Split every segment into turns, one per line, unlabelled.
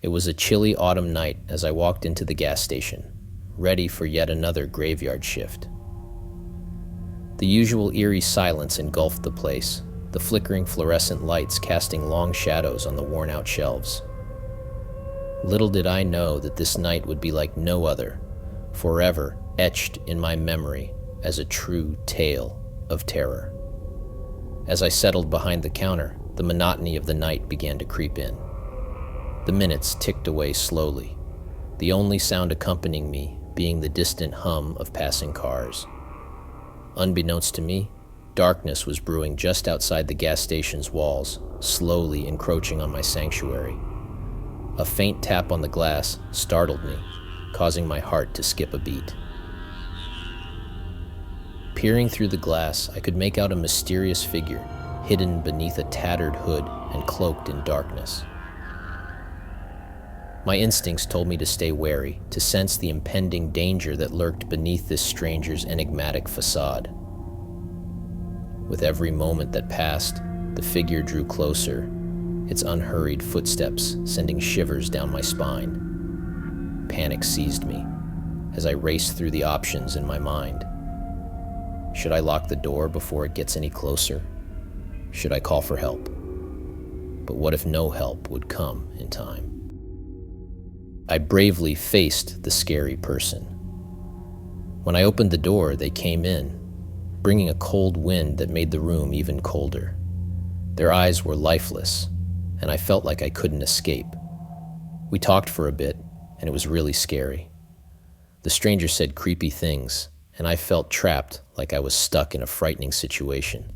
It was a chilly autumn night as I walked into the gas station, ready for yet another graveyard shift. The usual eerie silence engulfed the place, the flickering fluorescent lights casting long shadows on the worn-out shelves. Little did I know that this night would be like no other, forever etched in my memory as a true tale of terror. As I settled behind the counter, the monotony of the night began to creep in. The minutes ticked away slowly, the only sound accompanying me being the distant hum of passing cars. Unbeknownst to me, darkness was brewing just outside the gas station's walls, slowly encroaching on my sanctuary. A faint tap on the glass startled me, causing my heart to skip a beat. Peering through the glass, I could make out a mysterious figure, hidden beneath a tattered hood and cloaked in darkness. My instincts told me to stay wary, to sense the impending danger that lurked beneath this stranger's enigmatic facade. With every moment that passed, the figure drew closer, its unhurried footsteps sending shivers down my spine. Panic seized me as I raced through the options in my mind. Should I lock the door before it gets any closer? Should I call for help? But what if no help would come in time? I bravely faced the scary person. When I opened the door, they came in, bringing a cold wind that made the room even colder. Their eyes were lifeless, and I felt like I couldn't escape. We talked for a bit, and it was really scary. The stranger said creepy things, and I felt trapped, like I was stuck in a frightening situation.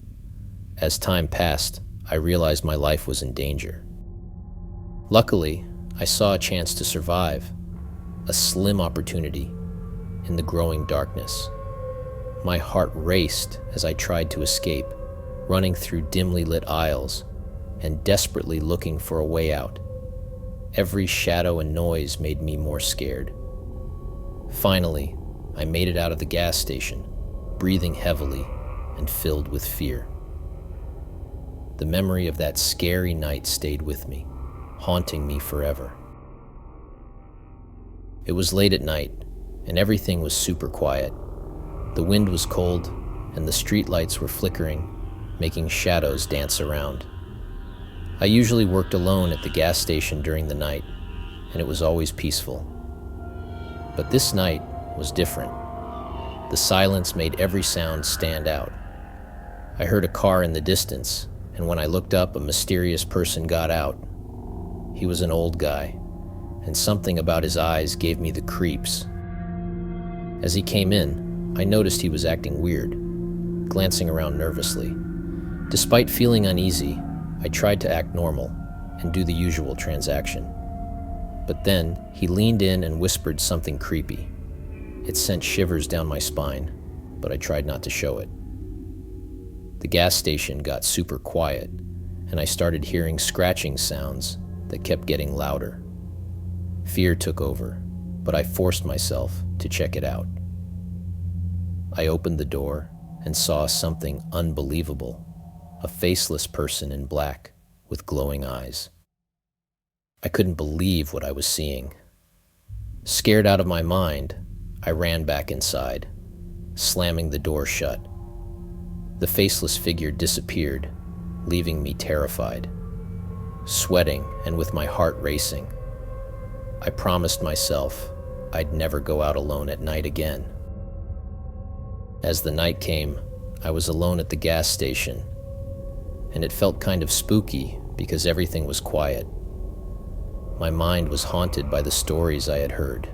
As time passed, I realized my life was in danger. Luckily, I saw a chance to survive, a slim opportunity in the growing darkness. My heart raced as I tried to escape, running through dimly lit aisles and desperately looking for a way out. Every shadow and noise made me more scared. Finally, I made it out of the gas station, breathing heavily and filled with fear. The memory of that scary night stayed with me, haunting me forever. It was late at night, and everything was super quiet. The wind was cold, and the streetlights were flickering, making shadows dance around. I usually worked alone at the gas station during the night, and it was always peaceful. But this night was different. The silence made every sound stand out. I heard a car in the distance, and when I looked up, a mysterious person got out. He was an old guy, and something about his eyes gave me the creeps. As he came in, I noticed he was acting weird, glancing around nervously. Despite feeling uneasy, I tried to act normal and do the usual transaction. But then, he leaned in and whispered something creepy. It sent shivers down my spine, but I tried not to show it. The gas station got super quiet, and I started hearing scratching sounds that kept getting louder. Fear took over, but I forced myself to check it out. I opened the door and saw something unbelievable, a faceless person in black with glowing eyes. I couldn't believe what I was seeing. Scared out of my mind, I ran back inside, slamming the door shut. The faceless figure disappeared, leaving me terrified. Sweating and with my heart racing, I promised myself I'd never go out alone at night again. As the night came, I was alone at the gas station, and it felt kind of spooky because everything was quiet. My mind was haunted by the stories I had heard,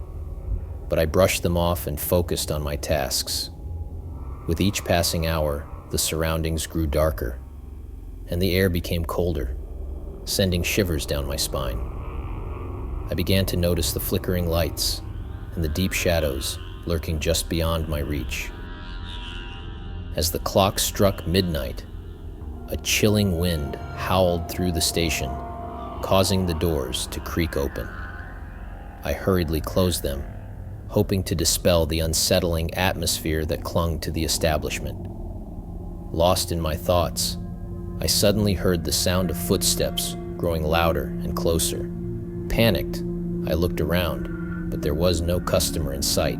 but I brushed them off and focused on my tasks. With each passing hour, the surroundings grew darker, and the air became colder, sending shivers down my spine. I began to notice the flickering lights and the deep shadows lurking just beyond my reach. As the clock struck midnight, a chilling wind howled through the station, causing the doors to creak open. I hurriedly closed them, hoping to dispel the unsettling atmosphere that clung to the establishment. Lost in my thoughts, I suddenly heard the sound of footsteps growing louder and closer. Panicked, I looked around, but there was no customer in sight.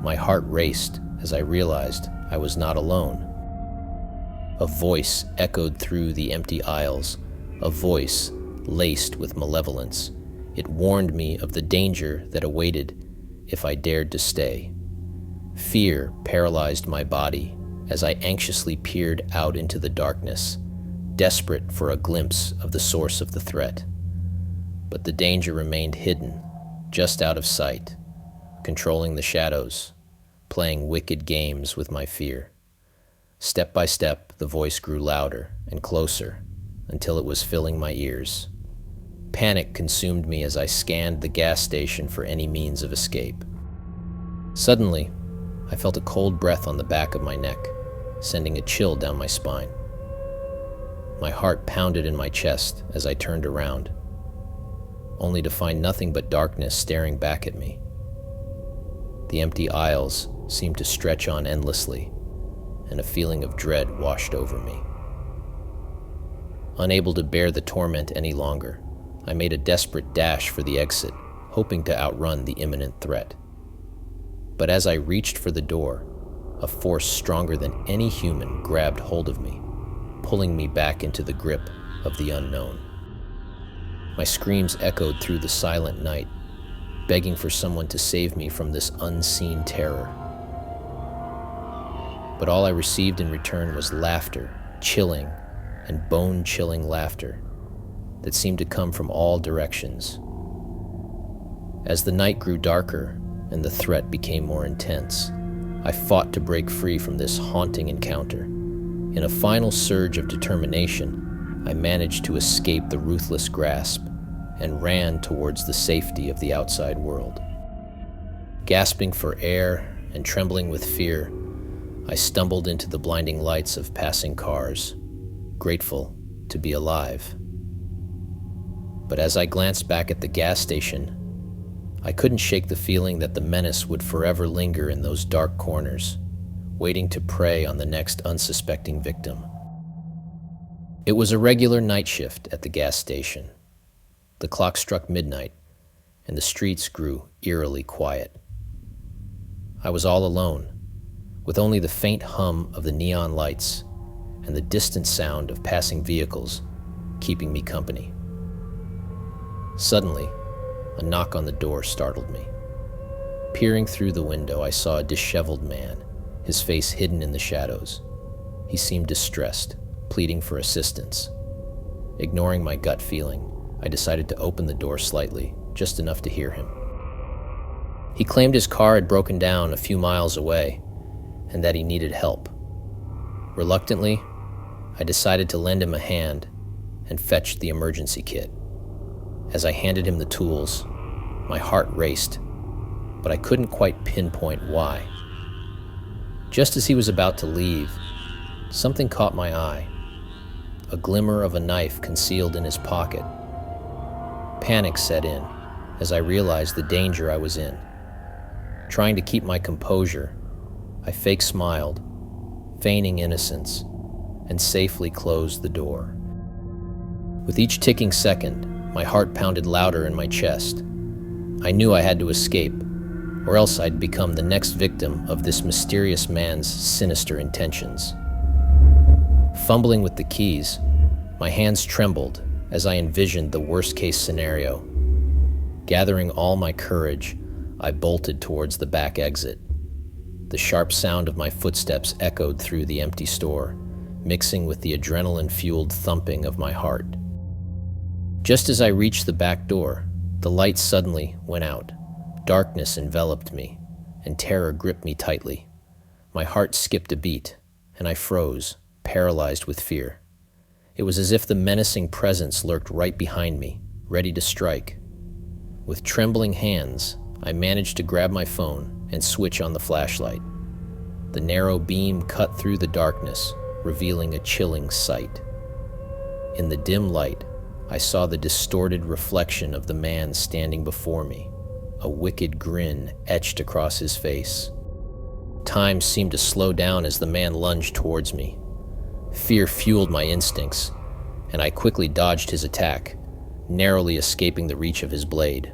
My heart raced as I realized I was not alone. A voice echoed through the empty aisles, a voice laced with malevolence. It warned me of the danger that awaited if I dared to stay. Fear paralyzed my body as I anxiously peered out into the darkness, desperate for a glimpse of the source of the threat. But the danger remained hidden, just out of sight, controlling the shadows, playing wicked games with my fear. Step by step, the voice grew louder and closer until it was filling my ears. Panic consumed me as I scanned the gas station for any means of escape. Suddenly, I felt a cold breath on the back of my neck, sending a chill down my spine. My heart pounded in my chest as I turned around, only to find nothing but darkness staring back at me. The empty aisles seemed to stretch on endlessly, and a feeling of dread washed over me. Unable to bear the torment any longer, I made a desperate dash for the exit, hoping to outrun the imminent threat. But as I reached for the door, a force stronger than any human grabbed hold of me, pulling me back into the grip of the unknown. My screams echoed through the silent night, begging for someone to save me from this unseen terror. But all I received in return was laughter, chilling and bone-chilling laughter that seemed to come from all directions. As the night grew darker and the threat became more intense, I fought to break free from this haunting encounter. In a final surge of determination, I managed to escape the ruthless grasp and ran towards the safety of the outside world. Gasping for air and trembling with fear, I stumbled into the blinding lights of passing cars, grateful to be alive. But as I glanced back at the gas station, I couldn't shake the feeling that the menace would forever linger in those dark corners, waiting to prey on the next unsuspecting victim. It was a regular night shift at the gas station. The clock struck midnight, and the streets grew eerily quiet. I was all alone, with only the faint hum of the neon lights and the distant sound of passing vehicles keeping me company. Suddenly, a knock on the door startled me. Peering through the window, I saw a disheveled man, his face hidden in the shadows. He seemed distressed, pleading for assistance. Ignoring my gut feeling, I decided to open the door slightly, just enough to hear him. He claimed his car had broken down a few miles away and that he needed help. Reluctantly, I decided to lend him a hand and fetched the emergency kit. As I handed him the tools, my heart raced, but I couldn't quite pinpoint why. Just as he was about to leave, something caught my eye, a glimmer of a knife concealed in his pocket. Panic set in as I realized the danger I was in. Trying to keep my composure, I fake smiled, feigning innocence, and safely closed the door. With each ticking second, my heart pounded louder in my chest. I knew I had to escape, or else I'd become the next victim of this mysterious man's sinister intentions. Fumbling with the keys, my hands trembled as I envisioned the worst-case scenario. Gathering all my courage, I bolted towards the back exit. The sharp sound of my footsteps echoed through the empty store, mixing with the adrenaline-fueled thumping of my heart. Just as I reached the back door, the light suddenly went out. Darkness enveloped me, and terror gripped me tightly. My heart skipped a beat, and I froze, paralyzed with fear. It was as if the menacing presence lurked right behind me, ready to strike. With trembling hands, I managed to grab my phone and switch on the flashlight. The narrow beam cut through the darkness, revealing a chilling sight. In the dim light, I saw the distorted reflection of the man standing before me, a wicked grin etched across his face. Time seemed to slow down as the man lunged towards me. Fear fueled my instincts, and I quickly dodged his attack, narrowly escaping the reach of his blade.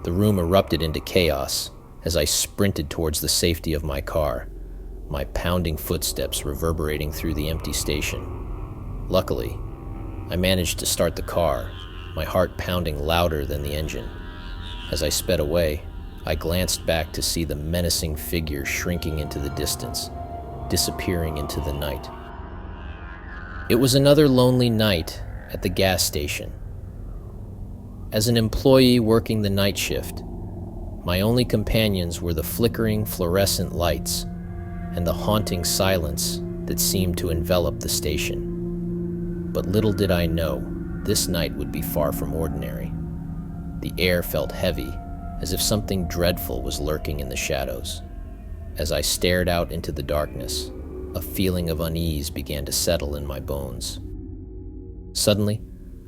The room erupted into chaos as I sprinted towards the safety of my car, my pounding footsteps reverberating through the empty station. Luckily, I managed to start the car, my heart pounding louder than the engine. As I sped away, I glanced back to see the menacing figure shrinking into the distance, disappearing into the night. It was another lonely night at the gas station. As an employee working the night shift, my only companions were the flickering fluorescent lights and the haunting silence that seemed to envelop the station. But little did I know, this night would be far from ordinary. The air felt heavy, as if something dreadful was lurking in the shadows. As I stared out into the darkness, a feeling of unease began to settle in my bones. Suddenly,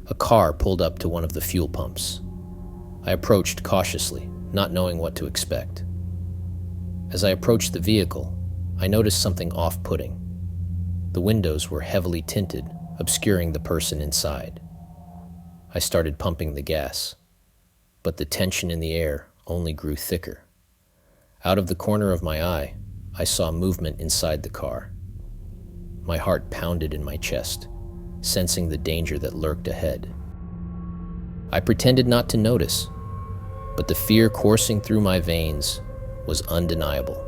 a car pulled up to one of the fuel pumps. I approached cautiously, not knowing what to expect. As I approached the vehicle, I noticed something off-putting. The windows were heavily tinted, obscuring the person inside. I started pumping the gas, but the tension in the air only grew thicker. Out of the corner of my eye, I saw movement inside the car. My heart pounded in my chest, sensing the danger that lurked ahead. I pretended not to notice, but the fear coursing through my veins was undeniable.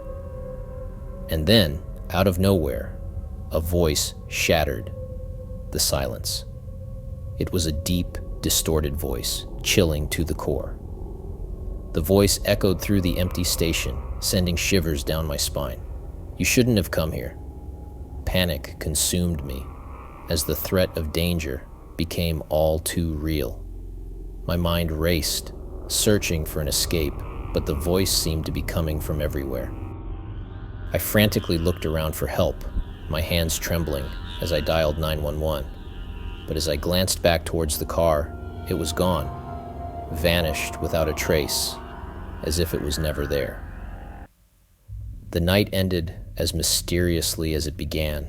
And then, out of nowhere, a voice shattered the silence. It was a deep, distorted voice, chilling to the core. The voice echoed through the empty station, sending shivers down my spine. "You shouldn't have come here." Panic consumed me as the threat of danger became all too real. My mind raced, searching for an escape, but the voice seemed to be coming from everywhere. I frantically looked around for help, my hands trembling as I dialed 911. But as I glanced back towards the car, it was gone, vanished without a trace, as if it was never there. The night ended as mysteriously as it began,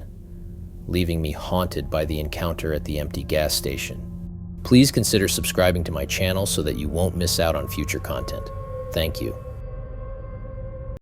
leaving me haunted by the encounter at the empty gas station. Please consider subscribing to my channel so that you won't miss out on future content. Thank you.